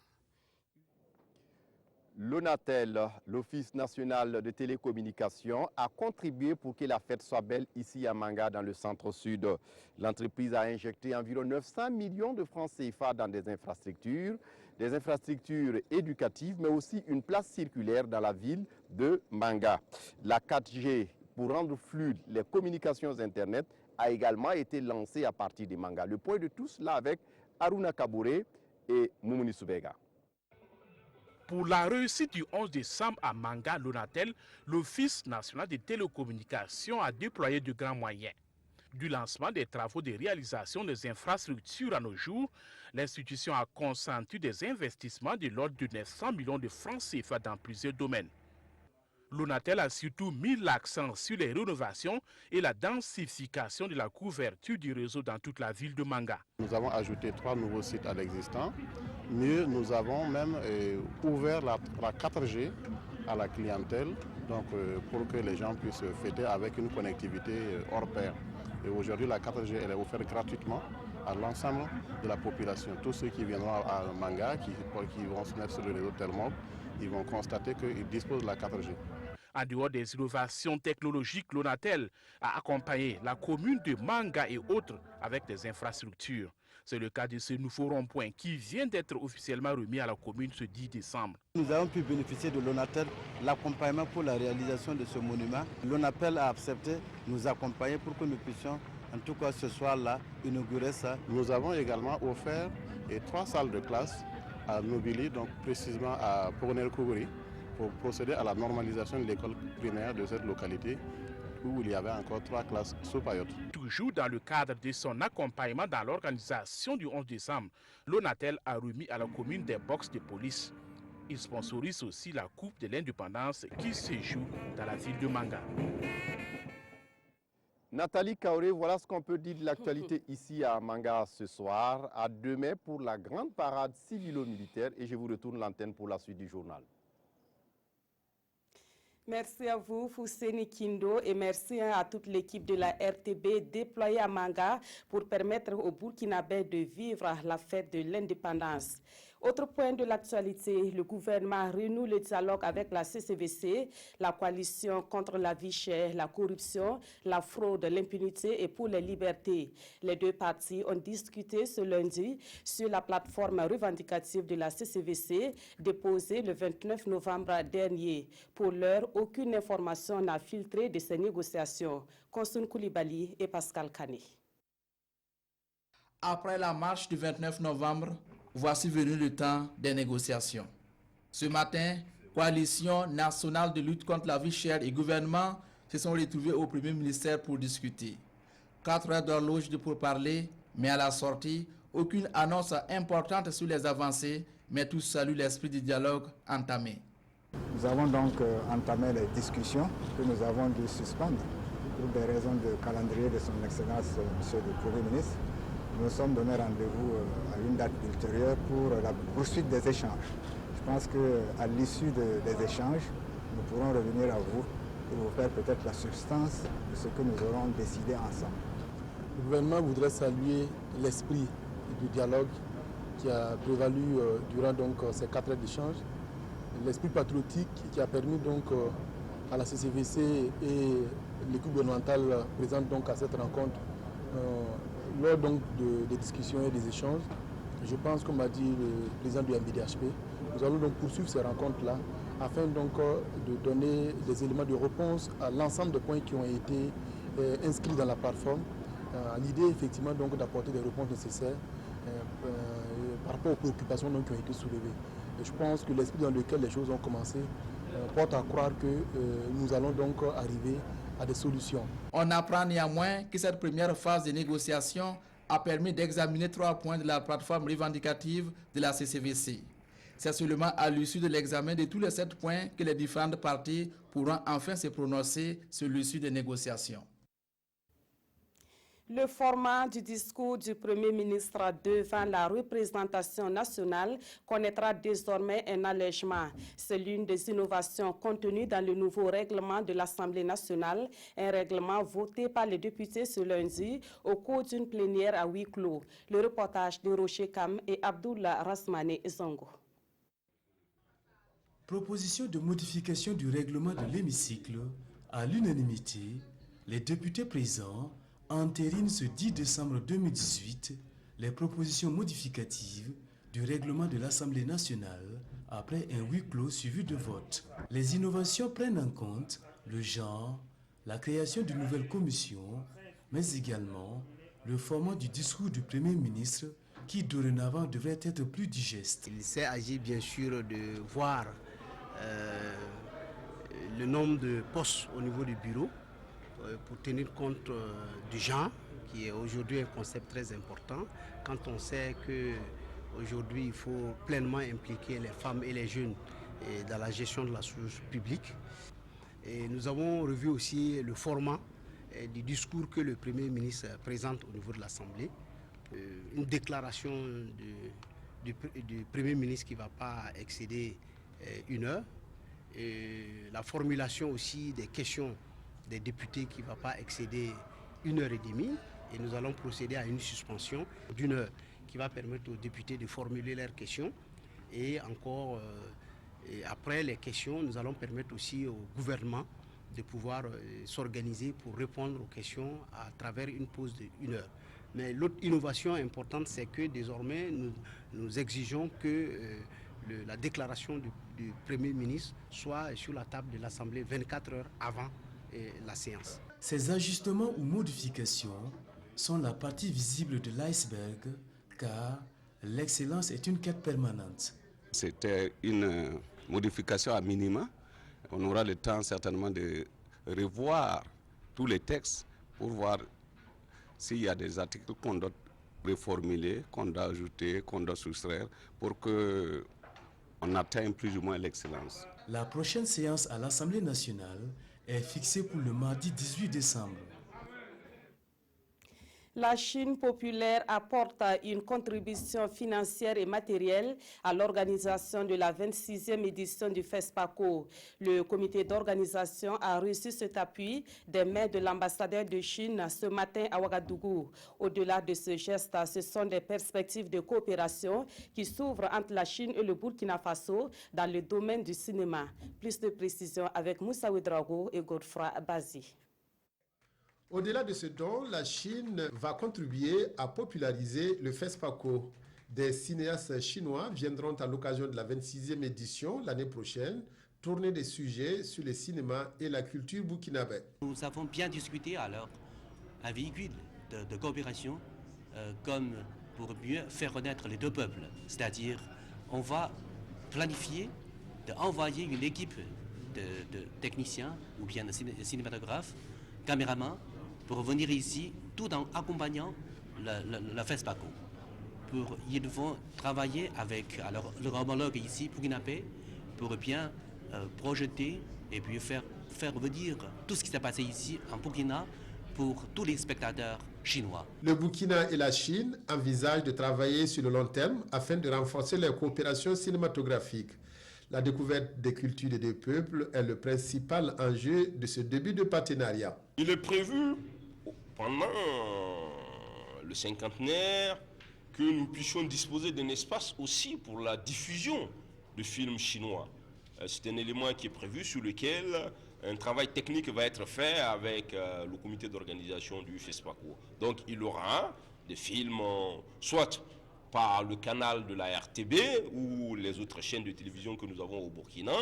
L'ONATEL, l'Office national de télécommunications, a contribué pour que la fête soit belle ici à Manga, dans le centre-sud. L'entreprise a injecté environ 900 millions de francs CFA dans des infrastructures éducatives, mais aussi une place circulaire dans la ville de Manga. La 4G, pour rendre fluides les communications Internet, a également été lancée à partir de Manga. Le point de tout cela avec Aruna Kabouré et Moumouni Soubega. Pour la réussite du 11 décembre à Manga, l'ONATEL, l'Office national des télécommunications a déployé de grands moyens. Du lancement des travaux de réalisation des infrastructures à nos jours, l'institution a consenti des investissements de l'ordre de 900 millions de francs CFA dans plusieurs domaines. L'ONATEL a surtout mis l'accent sur les rénovations et la densification de la couverture du réseau dans toute la ville de Manga. Nous avons ajouté 3 nouveaux sites à l'existant. Mieux, nous avons même ouvert la 4G à la clientèle, donc, pour que les gens puissent fêter avec une connectivité hors pair. Et aujourd'hui, la 4G elle est offerte gratuitement à l'ensemble de la population. Tous ceux qui viendront à Manga, qui vont se mettre sur le réseau Telmob, ils vont constater qu'ils disposent de la 4G. En dehors des innovations technologiques, l'ONATEL a accompagné la commune de Manga et autres avec des infrastructures. C'est le cas de ce nouveau rond-point qui vient d'être officiellement remis à la commune ce 10 décembre. Nous avons pu bénéficier de l'ONATEL, l'accompagnement pour la réalisation de ce monument. L'ONATEL a accepté de nous accompagner pour que nous puissions, en tout cas ce soir-là, inaugurer ça. Nous avons également offert 3 salles de classe à Nobili, donc précisément à Pogonel Kougouri, pour procéder à la normalisation de l'école primaire de cette localité, où il y avait encore 3 classes sous paillotes. Toujours dans le cadre de son accompagnement dans l'organisation du 11 décembre, l'ONATEL a remis à la commune des box de police. Il sponsorise aussi la Coupe de l'Indépendance qui se joue dans la ville de Manga. Nathalie Kaoré, voilà ce qu'on peut dire de l'actualité ici à Manga ce soir. À demain pour la grande parade civilo-militaire et je vous retourne l'antenne pour la suite du journal. Merci à vous, Fousseni Kindo, et merci à toute l'équipe de la RTB déployée à Manga pour permettre aux Burkinabés de vivre la fête de l'indépendance. Autre point de l'actualité, le gouvernement renoue le dialogue avec la CCVC, la coalition contre la vie chère, la corruption, la fraude, l'impunité et pour les libertés. Les deux parties ont discuté ce lundi sur la plateforme revendicative de la CCVC déposée le 29 novembre dernier. Pour l'heure, aucune information n'a filtré de ces négociations. Konsun Koulibaly et Pascal Kané. Après la marche du 29 novembre, voici venu le temps des négociations. Ce matin, Coalition nationale de lutte contre la vie chère et gouvernement se sont retrouvés au Premier ministère pour discuter. 4 heures d'horloge de pourparlers, mais à la sortie, aucune annonce importante sur les avancées, mais tous saluent l'esprit du dialogue entamé. Nous avons donc entamé les discussions que nous avons dû suspendre pour des raisons de calendrier de son Excellence, Monsieur le Premier ministre. Nous sommes donné rendez-vous à une date ultérieure pour la poursuite des échanges. Je pense qu'à l'issue des échanges, nous pourrons revenir à vous pour vous faire peut-être la substance de ce que nous aurons décidé ensemble. Le gouvernement voudrait saluer l'esprit du dialogue qui a prévalu durant ces 4 heures d'échange. L'esprit patriotique qui a permis donc à la CCVC et l'équipe gouvernementale présente donc à cette rencontre lors donc des discussions et des échanges, je pense, comme a dit le président du MBDHP, nous allons donc poursuivre ces rencontres-là afin donc de donner des éléments de réponse à l'ensemble des points qui ont été inscrits dans la plateforme. L'idée effectivement donc d'apporter des réponses nécessaires par rapport aux préoccupations donc, qui ont été soulevées. Et je pense que l'esprit dans lequel les choses ont commencé porte à croire que nous allons donc arriver à des solutions. On apprend néanmoins que cette première phase de négociation a permis d'examiner 3 points de la plateforme revendicative de la CCVC. C'est seulement à l'issue de l'examen de tous les 7 points que les différentes parties pourront enfin se prononcer sur l'issue des négociations. Le format du discours du Premier ministre devant la représentation nationale connaîtra désormais un allègement. C'est l'une des innovations contenues dans le nouveau règlement de l'Assemblée nationale, un règlement voté par les députés ce lundi au cours d'une plénière à huis clos. Le reportage de Rocher Kam et Abdullah Rasmane Zongo. Proposition de modification du règlement de l'hémicycle, à l'unanimité, les députés présents entérinent ce 10 décembre 2018 les propositions modificatives du règlement de l'Assemblée nationale après un huis clos suivi de vote. Les innovations prennent en compte le genre, la création d'une nouvelle commission, mais également le format du discours du Premier ministre qui dorénavant devrait être plus digeste. Il s'agit bien sûr de voir le nombre de postes au niveau du bureau pour tenir compte du genre, qui est aujourd'hui un concept très important, quand on sait qu'aujourd'hui il faut pleinement impliquer les femmes et les jeunes dans la gestion de la chose publique. Et nous avons revu aussi le format du discours que le Premier ministre présente au niveau de l'Assemblée, une déclaration du Premier ministre qui ne va pas excéder 1 heure, et la formulation aussi des questions des députés qui ne va pas excéder 1h30, et nous allons procéder à une suspension d'1 heure qui va permettre aux députés de formuler leurs questions, et encore et après les questions, nous allons permettre aussi au gouvernement de pouvoir s'organiser pour répondre aux questions à travers une pause de 1 heure. Mais l'autre innovation importante, c'est que désormais nous exigeons que la déclaration du Premier ministre soit sur la table de l'Assemblée 24 heures avant la séance. Ces ajustements ou modifications sont la partie visible de l'iceberg, car l'excellence est une quête permanente. C'était une modification à minima. On aura le temps certainement de revoir tous les textes pour voir s'il y a des articles qu'on doit reformuler, qu'on doit ajouter, qu'on doit soustraire pour qu'on atteigne plus ou moins l'excellence. La prochaine séance à l'Assemblée nationale est fixée pour le mardi 18 décembre. La Chine populaire apporte une contribution financière et matérielle à l'organisation de la 26e édition du FESPACO. Le comité d'organisation a reçu cet appui des mains de l'ambassadeur de Chine ce matin à Ouagadougou. Au-delà de ce geste, ce sont des perspectives de coopération qui s'ouvrent entre la Chine et le Burkina Faso dans le domaine du cinéma. Plus de précisions avec Moussa Ouedraogo et Godfrey Bazi. Au-delà de ce don, la Chine va contribuer à populariser le FESPACO. Des cinéastes chinois viendront à l'occasion de la 26e édition l'année prochaine tourner des sujets sur le cinéma et la culture burkinabé. Nous avons bien discuté alors un véhicule de coopération comme pour mieux faire connaître les deux peuples. C'est-à-dire, on va planifier d'envoyer une équipe de techniciens ou bien de cinématographes, caméramans, pour venir ici tout en accompagnant la FESPACO. Ils vont travailler avec leur homologue ici, burkinabé, pour bien projeter et puis faire venir tout ce qui s'est passé ici en Burkina pour tous les spectateurs chinois. Le Burkina et la Chine envisagent de travailler sur le long terme afin de renforcer leur coopération cinématographique. La découverte des cultures des deux peuples est le principal enjeu de ce début de partenariat. Il est prévu pendant le cinquantenaire que nous puissions disposer d'un espace aussi pour la diffusion de films chinois. C'est un élément qui est prévu sur lequel un travail technique va être fait avec le comité d'organisation du FESPACO. Donc il y aura des films, soit par le canal de la RTB ou les autres chaînes de télévision que nous avons au Burkina,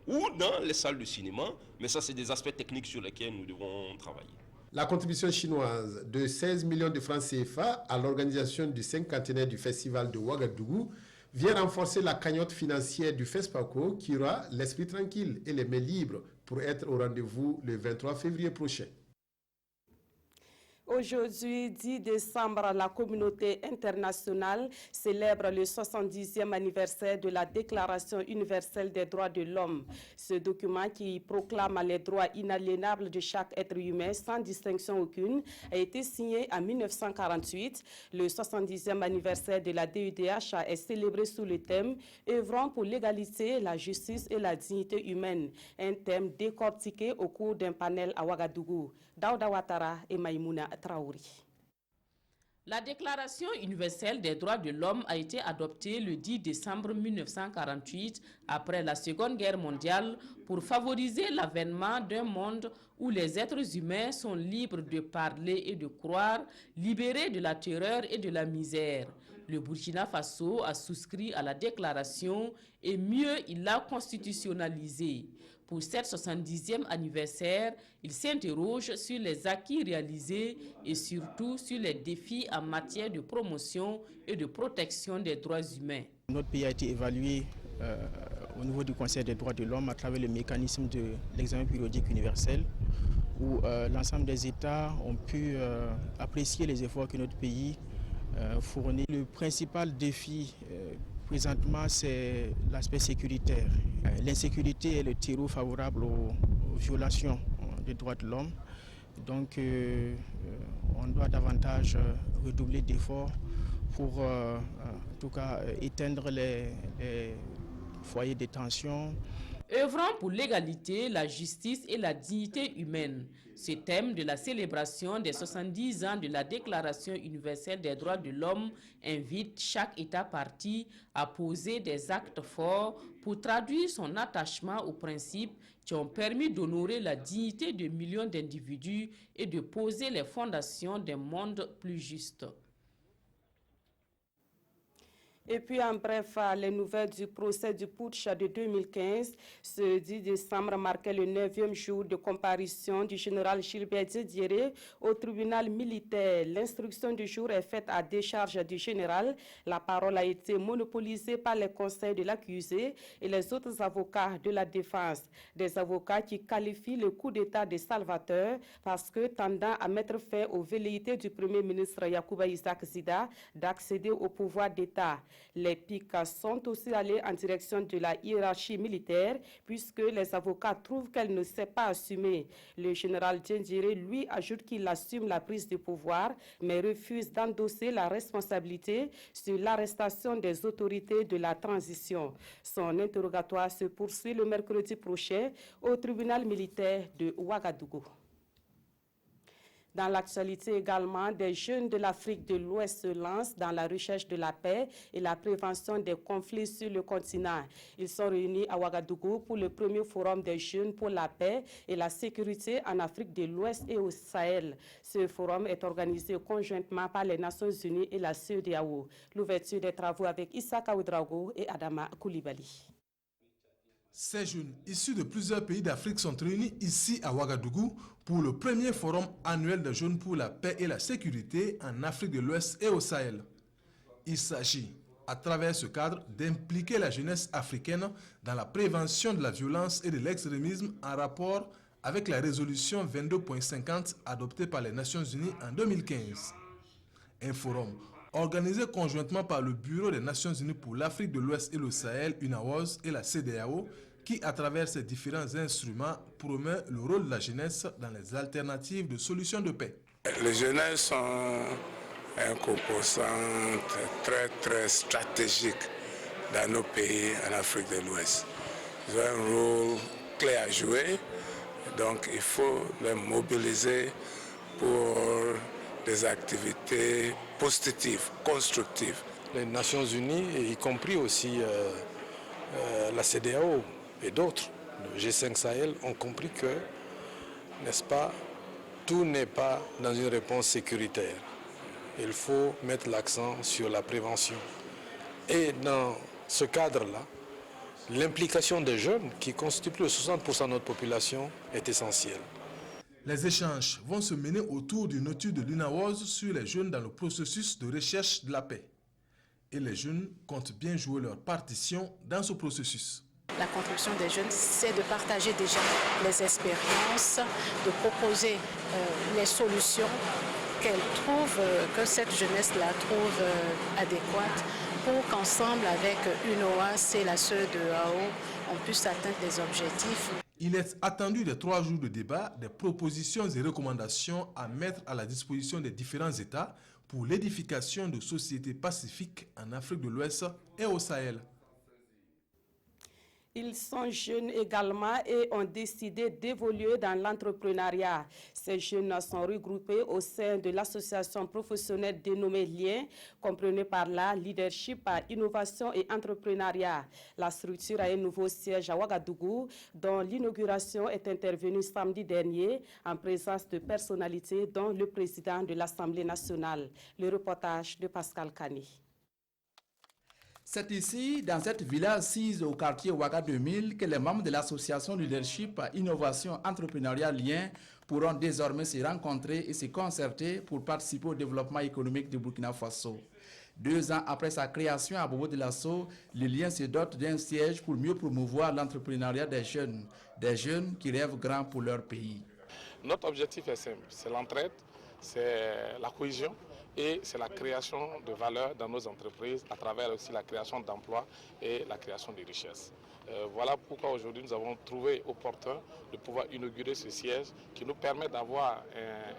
ou dans les salles de cinéma. Mais ça, c'est des aspects techniques sur lesquels nous devons travailler. La contribution chinoise de 16 millions de francs CFA à l'organisation du 50e du festival de Ouagadougou vient renforcer la cagnotte financière du FESPACO qui aura l'esprit tranquille et les mains libres pour être au rendez-vous le 23 février prochain. Aujourd'hui, 10 décembre, la communauté internationale célèbre le 70e anniversaire de la Déclaration universelle des droits de l'homme. Ce document qui proclame les droits inaliénables de chaque être humain sans distinction aucune a été signé en 1948. Le 70e anniversaire de la DUDH est célébré sous le thème « œuvrant pour l'égalité, la justice et la dignité humaine », un thème décortiqué au cours d'un panel à Ouagadougou. Daouda Ouattara et Maïmouna Traouri. La Déclaration universelle des droits de l'homme a été adoptée le 10 décembre 1948 après la Seconde Guerre mondiale pour favoriser l'avènement d'un monde où les êtres humains sont libres de parler et de croire, libérés de la terreur et de la misère. Le Burkina Faso a souscrit à la déclaration et mieux, il l'a constitutionnalisée. Pour cette 70e anniversaire, il s'interroge sur les acquis réalisés et surtout sur les défis en matière de promotion et de protection des droits humains. Notre pays a été évalué au niveau du Conseil des droits de l'homme à travers le mécanisme de l'examen périodique universel où l'ensemble des États ont pu apprécier les efforts que notre pays fournit. Le principal défi présentement, c'est l'aspect sécuritaire. L'insécurité est le terreau favorable aux violations des droits de l'homme. Donc, on doit davantage redoubler d'efforts pour, en tout cas, éteindre les foyers de tension. Œuvrant pour l'égalité, la justice et la dignité humaine, ce thème de la célébration des 70 ans de la Déclaration universelle des droits de l'homme invite chaque État partie à poser des actes forts pour traduire son attachement aux principes qui ont permis d'honorer la dignité de millions d'individus et de poser les fondations d'un monde plus juste. Et puis, en bref, les nouvelles du procès du putsch de 2015. Ce 10 décembre marquait le 9e jour de comparution du général Gilbert Diéré au tribunal militaire. L'instruction du jour est faite à décharge du général. La parole a été monopolisée par les conseils de l'accusé et les autres avocats de la défense. Des avocats qui qualifient le coup d'État de salvateur parce que tendant à mettre fin aux velléités du Premier ministre Yacouba Isaac Zida d'accéder au pouvoir d'État. Les pics sont aussi allés en direction de la hiérarchie militaire puisque les avocats trouvent qu'elle ne s'est pas assumée. Le général Diendéré, lui, ajoute qu'il assume la prise de pouvoir mais refuse d'endosser la responsabilité sur l'arrestation des autorités de la transition. Son interrogatoire se poursuit le mercredi prochain au tribunal militaire de Ouagadougou. Dans l'actualité également, des jeunes de l'Afrique de l'Ouest se lancent dans la recherche de la paix et la prévention des conflits sur le continent. Ils sont réunis à Ouagadougou pour le premier forum des jeunes pour la paix et la sécurité en Afrique de l'Ouest et au Sahel. Ce forum est organisé conjointement par les Nations Unies et la CEDEAO. L'ouverture des travaux avec Issaka Ouedraogo et Adama Koulibaly. Ces jeunes issus de plusieurs pays d'Afrique sont réunis ici à Ouagadougou pour le premier forum annuel des jeunes pour la paix et la sécurité en Afrique de l'Ouest et au Sahel. Il s'agit, à travers ce cadre, d'impliquer la jeunesse africaine dans la prévention de la violence et de l'extrémisme en rapport avec la résolution 22.50 adoptée par les Nations Unies en 2015. Un forum organisé conjointement par le Bureau des Nations Unies pour l'Afrique de l'Ouest et le Sahel, UNAWOS, et la CEDEAO, qui, à travers ces différents instruments, promeut le rôle de la jeunesse dans les alternatives de solutions de paix. Les jeunesses sont un composant très stratégique dans nos pays en Afrique de l'Ouest. Ils ont un rôle clé à jouer, donc il faut les mobiliser pour des activités positives, constructives. Les Nations Unies, y compris aussi la CEDEAO et d'autres, le G5 Sahel, ont compris que, n'est-ce pas, tout n'est pas dans une réponse sécuritaire. il faut mettre l'accent sur la prévention. Et dans ce cadre-là, l'implication des jeunes, qui constituent plus de 60% de notre population, est essentielle. Les échanges vont se mener autour d'une étude de l'UNAWOS sur les jeunes dans le processus de recherche de la paix. Et les jeunes comptent bien jouer leur partition dans ce processus. La contribution des jeunes, c'est de partager déjà les expériences, de proposer les solutions qu'elles trouvent, que cette jeunesse-là trouve adéquates, pour qu'ensemble, avec UNOAS et la CEE de AO, on puisse atteindre les objectifs. Il est attendu des 3 jours de débat, des propositions et recommandations à mettre à la disposition des différents États pour l'édification de sociétés pacifiques en Afrique de l'Ouest et au Sahel. Ils sont jeunes également et ont décidé d'évoluer dans l'entrepreneuriat. Ces jeunes sont regroupés au sein de l'association professionnelle dénommée Lien, comprenée par la leadership à innovation et entrepreneuriat. La structure a un nouveau siège à Ouagadougou, dont l'inauguration est intervenue samedi dernier en présence de personnalités dont le président de l'Assemblée nationale. Le reportage de Pascal Kani. C'est ici, dans cette villa assise au quartier Ouaga 2000, que les membres de l'association Leadership Innovation Entrepreneuriat Lien pourront désormais se rencontrer et se concerter pour participer au développement économique du Burkina Faso. 2 ans après sa création à Bobo de Lasso, le Lien se dote d'un siège pour mieux promouvoir l'entrepreneuriat des jeunes qui rêvent grand pour leur pays. Notre objectif est simple, c'est l'entraide, c'est la cohésion et c'est la création de valeur dans nos entreprises à travers aussi la création d'emplois et la création de richesses. Voilà pourquoi aujourd'hui nous avons trouvé opportun de pouvoir inaugurer ce siège qui nous permet d'avoir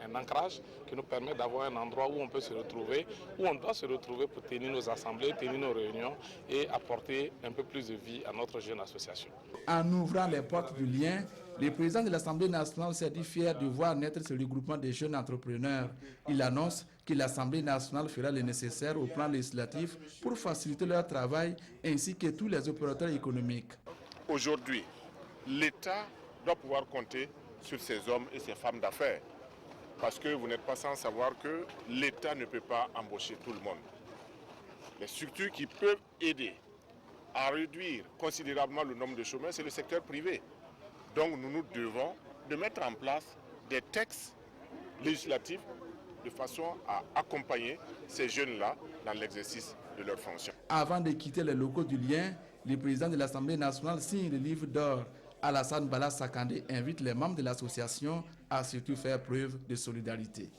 un ancrage, qui nous permet d'avoir un endroit où on peut se retrouver, où on doit se retrouver pour tenir nos assemblées, tenir nos réunions et apporter un peu plus de vie à notre jeune association. En ouvrant les portes du Lien, le président de l'Assemblée nationale s'est dit fier de voir naître ce regroupement des jeunes entrepreneurs. Il annonce que l'Assemblée nationale fera le nécessaire au plan législatif pour faciliter leur travail ainsi que tous les opérateurs économiques. Aujourd'hui, l'État doit pouvoir compter sur ces hommes et ces femmes d'affaires. Parce que vous n'êtes pas sans savoir que l'État ne peut pas embaucher tout le monde. Les structures qui peuvent aider à réduire considérablement le nombre de chômeurs, c'est le secteur privé. Donc nous nous devons de mettre en place des textes législatifs de façon à accompagner ces jeunes-là dans l'exercice de leurs fonctions. Avant de quitter les locaux du Lien, le président de l'Assemblée nationale signe le livre d'or. Alassane Bala Sakandé invite les membres de l'association à surtout faire preuve de solidarité.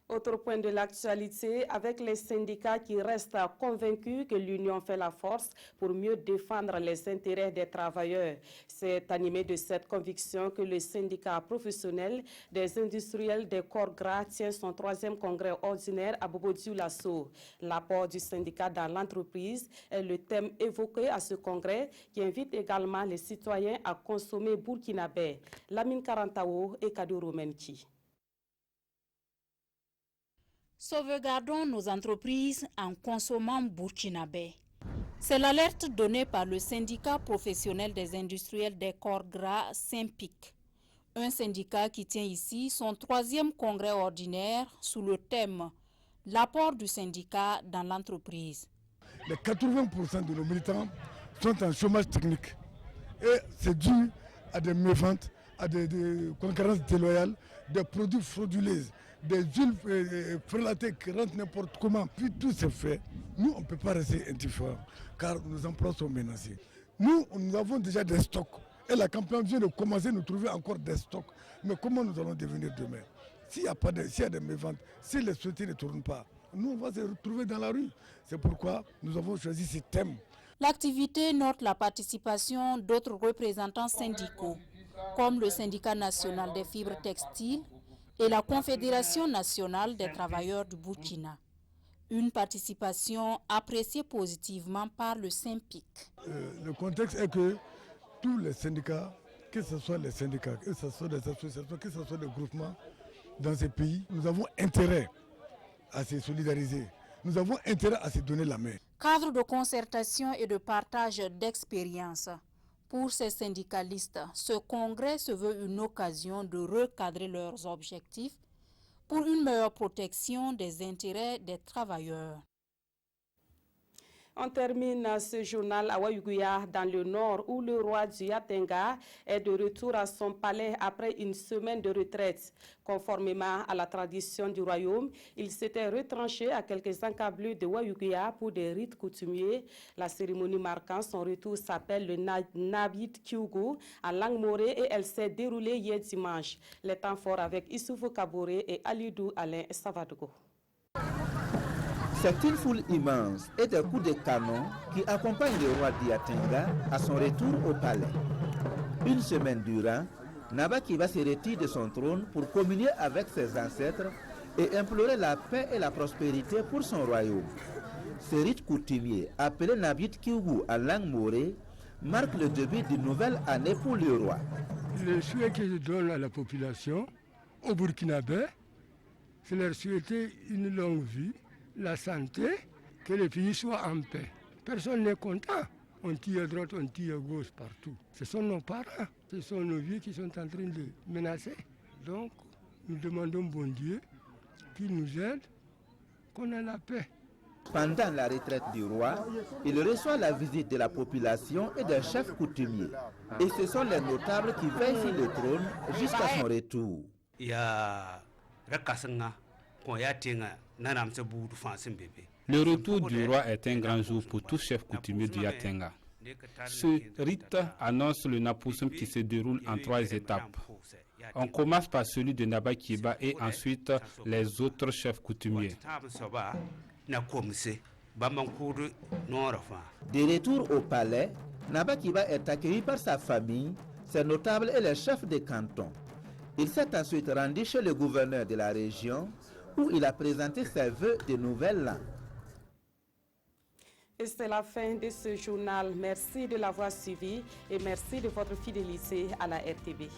Autre point de l'actualité, avec les syndicats qui restent convaincus que l'union fait la force pour mieux défendre les intérêts des travailleurs. C'est animé de cette conviction que le syndicat professionnel des industriels des corps gras tient son 3e congrès ordinaire à Bobo-Dioulasso. L'apport du syndicat dans l'entreprise est le thème évoqué à ce congrès qui invite également les citoyens à consommer burkinabé. Lamine Karantao et Kaduro Menki. Sauvegardons nos entreprises en consommant burkinabé. C'est l'alerte donnée par le syndicat professionnel des industriels des corps gras Saint-Pic. Un syndicat qui tient ici son 3e congrès ordinaire sous le thème « L'apport du syndicat dans l'entreprise ». Les 80% de nos militants sont en chômage technique. Et c'est dû à des méventes, à des concurrences déloyales, des produits frauduleux, des huiles prélatées qui rentrent n'importe comment. Puis tout c'est fait. Nous, on ne peut pas rester indifférents car nos emplois sont menacés. Nous avons déjà des stocks. Et la campagne vient de commencer à nous trouver encore des stocks. Mais comment nous allons devenir demain? S'il y a des méventes, si les sociétés ne tournent pas, nous, on va se retrouver dans la rue. C'est pourquoi nous avons choisi ce thème. L'activité note la participation d'autres représentants syndicaux, comme le syndicat national des fibres textiles et la Confédération nationale des travailleurs du Burkina. Une participation appréciée positivement par le Saint-Pic. Le contexte est que tous les syndicats, que ce soit les syndicats, que ce soit des associations, que ce soit des groupements dans ces pays, nous avons intérêt à se solidariser. Nous avons intérêt à se donner la main. Cadre de concertation et de partage d'expériences. Pour ces syndicalistes, ce congrès se veut une occasion de recadrer leurs objectifs, pour une meilleure protection des intérêts des travailleurs. On termine ce journal à Wayuguya, dans le nord, où le roi du Yatenga est de retour à son palais après une semaine de retraite. Conformément à la tradition du royaume, il s'était retranché à quelques encablures de Wayuguya pour des rites coutumiers. La cérémonie marquant son retour s'appelle le Nabit Kyugu en langue morée et elle s'est déroulée hier dimanche. Les temps forts avec Issoufou Kaboré et Alidou Alain Savadogo. C'est une foule immense et des coups de canon qui accompagnent le roi Diatenga à son retour au palais. Une semaine durant, Nabakiba se retire de son trône pour communier avec ses ancêtres et implorer la paix et la prospérité pour son royaume. Ce rite coutumier, appelé Nabit Kyugu en langue morée, marque le début d'une nouvelle année pour le roi. Le souhait que je donne à la population, au Burkinabé, c'est leur souhaiter une longue vie, la santé, que le pays soit en paix. Personne n'est content. On tire à droite, on tire à gauche partout. Ce sont nos parents, ce sont nos vieux qui sont en train de menacer. Donc, nous demandons bon Dieu qu'il nous aide, qu'on ait la paix. Pendant la retraite du roi, il reçoit la visite de la population et des chefs coutumiers. Et ce sont les notables qui veillent sur le trône jusqu'à son retour. Le retour du roi est un grand jour pour tout chef coutumier du Yatenga. Ce rite annonce le Napoussoum qui se déroule en 3 étapes. On commence par celui de Nabakiba et ensuite les autres chefs coutumiers. De retour au palais, Nabakiba est accueilli par sa famille, ses notables et les chefs de canton. Il s'est ensuite rendu chez le gouverneur de la région où il a présenté ses vœux de nouvel an. Et c'est la fin de ce journal. Merci de l'avoir suivi et merci de votre fidélité à la RTB.